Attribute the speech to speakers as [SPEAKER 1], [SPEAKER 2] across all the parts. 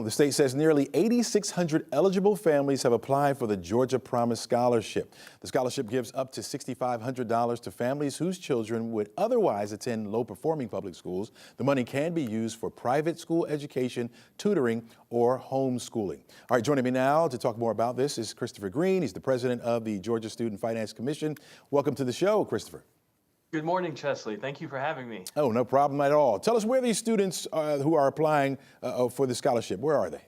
[SPEAKER 1] The state says nearly 8,600 eligible families have applied for the Georgia Promise Scholarship. The scholarship gives up to $6,500 to families whose children would otherwise attend low-performing public schools. The money can be used for private school education, tutoring, or homeschooling. All right, joining me now to talk more about this is Christopher Green. He's the president of the Georgia Student Finance Commission. Welcome to the show, Christopher.
[SPEAKER 2] Good morning, Chesley. Thank you for having me.
[SPEAKER 1] Oh, no problem at all. Tell us where these students who are applying for the scholarship, where are they?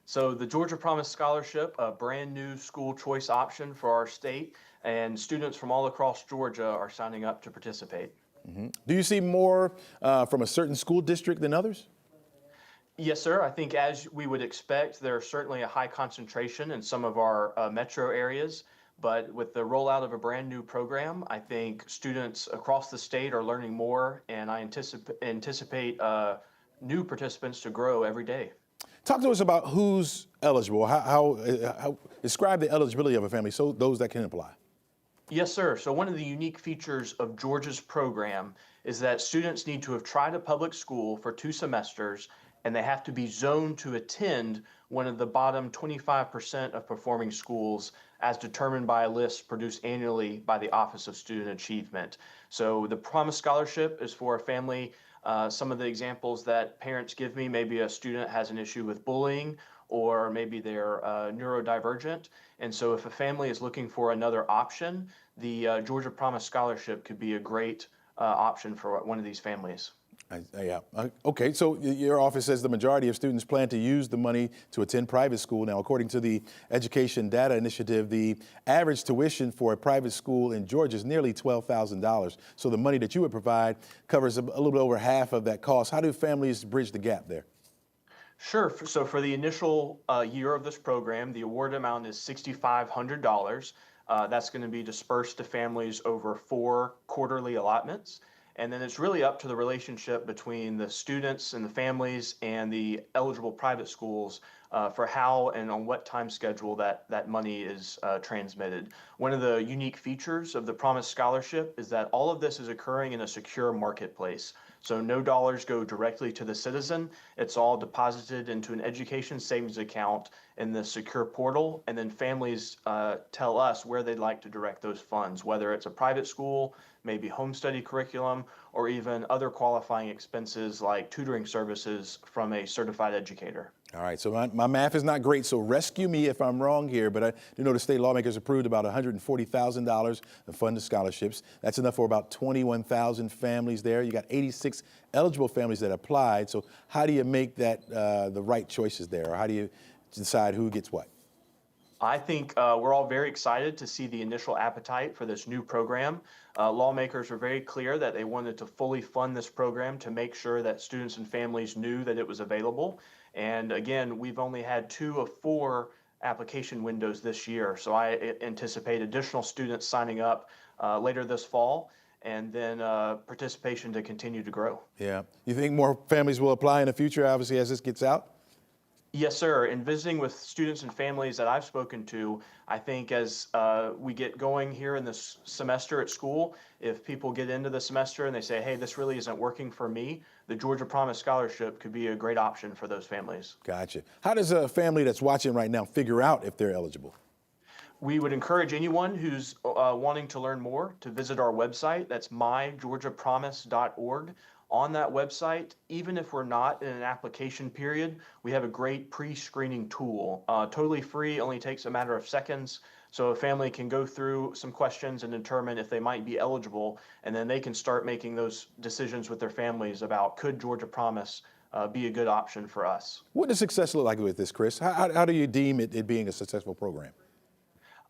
[SPEAKER 2] So the Georgia Promise Scholarship, a brand new school choice option for our state, and students from all across Georgia are signing up to participate.
[SPEAKER 1] Do you see more from a certain school district than others?
[SPEAKER 2] Yes, sir. I think as we would expect, there's certainly a high concentration in some of our metro areas. But with the rollout of a brand new program, I think students across the state are learning more, and I anticipate new participants to grow every day.
[SPEAKER 1] Talk to us about who's eligible. How describe the eligibility of a family, so those that can apply.
[SPEAKER 2] Yes, sir. So one of the unique features of Georgia's program is that students need to have tried a public school for 2 semesters, and they have to be zoned to attend one of the bottom 25% of performing schools as determined by a list produced annually by the Office of Student Achievement. So the Promise Scholarship is for a family. Some of the examples that parents give me, maybe a student has an issue with bullying, or maybe they're neurodivergent. And so if a family is looking for another option, the Georgia Promise Scholarship could be a great option for one of these families.
[SPEAKER 1] Yeah. Okay. So your office says the majority of students plan to use the money to attend private school. Now, according to the Education Data Initiative, the average tuition for a private school in Georgia is nearly $12,000. So the money that you would provide covers a little bit over half of that cost. How do families bridge the gap there?
[SPEAKER 2] Sure. So for the initial year of this program, the award amount is $6,500. That's going to be dispersed to families over 4 quarterly allotments. And then it's really up to the relationship between the students and the families and the eligible private schools for how and on what time schedule that money is transmitted. One of the unique features of the Promise Scholarship is that all of this is occurring in a secure marketplace. So no dollars go directly to the citizen. It's all deposited into an education savings account in the secure portal, and then families tell us where they'd like to direct those funds, whether it's a private school, maybe home study curriculum, or even other qualifying expenses like tutoring services from a certified educator.
[SPEAKER 1] All right, so my math is not great, so rescue me if I'm wrong here, but I do know the state lawmakers approved about $140,000 of funded scholarships. That's enough for about 21,000 families there. You got 86 eligible families that applied, so how do you make that the right choices there, or how do you decide who gets what?
[SPEAKER 2] I think we're all very excited to see the initial appetite for this new program. Lawmakers were very clear that they wanted to fully fund this program to make sure that students and families knew that it was available. And again, we've only had 2 of 4 application windows this year. So I anticipate additional students signing up later this fall, and then participation to continue to grow.
[SPEAKER 1] Yeah. You think more families will apply in the future, obviously, as this gets out?
[SPEAKER 2] Yes, sir. In visiting with students and families that I've spoken to, I think as we get going here in this semester at school, if people get into the semester and they say, hey, this really isn't working for me, the Georgia Promise Scholarship could be a great option for those families.
[SPEAKER 1] Gotcha. How does a family that's watching right now figure out if they're eligible?
[SPEAKER 2] We would encourage anyone who's wanting to learn more to visit our website. That's mygeorgiapromise.org. On that website, even if we're not in an application period, we have a great pre-screening tool. Totally free, only takes a matter of seconds. So a family can go through some questions and determine if they might be eligible, and then they can start making those decisions with their families about could Georgia Promise be a good option for us.
[SPEAKER 1] What does success look like with this, Chris? How do you deem it being a successful program?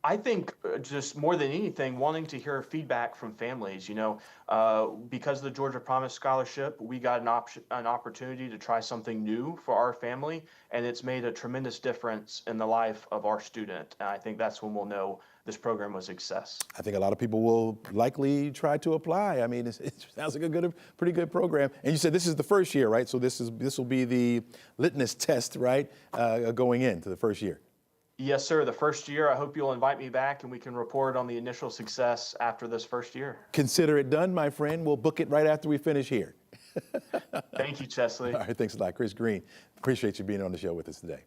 [SPEAKER 2] I think just more than anything, wanting to hear feedback from families. Because of the Georgia Promise Scholarship, we got an opportunity to try something new for our family, and it's made a tremendous difference in the life of our student. And I think that's when we'll know this program was a success.
[SPEAKER 1] I think a lot of people will likely try to apply. I mean, it sounds like a pretty good program. And you said this is the first year, right? So this will be the litmus test, right, going into the first year.
[SPEAKER 2] Yes, sir. The first year, I hope you'll invite me back and we can report on the initial success after this first year.
[SPEAKER 1] Consider it done, my friend. We'll book it right after we finish here.
[SPEAKER 2] Thank you, Chesley.
[SPEAKER 1] All right, thanks a lot. Chris Green, appreciate you being on the show with us today.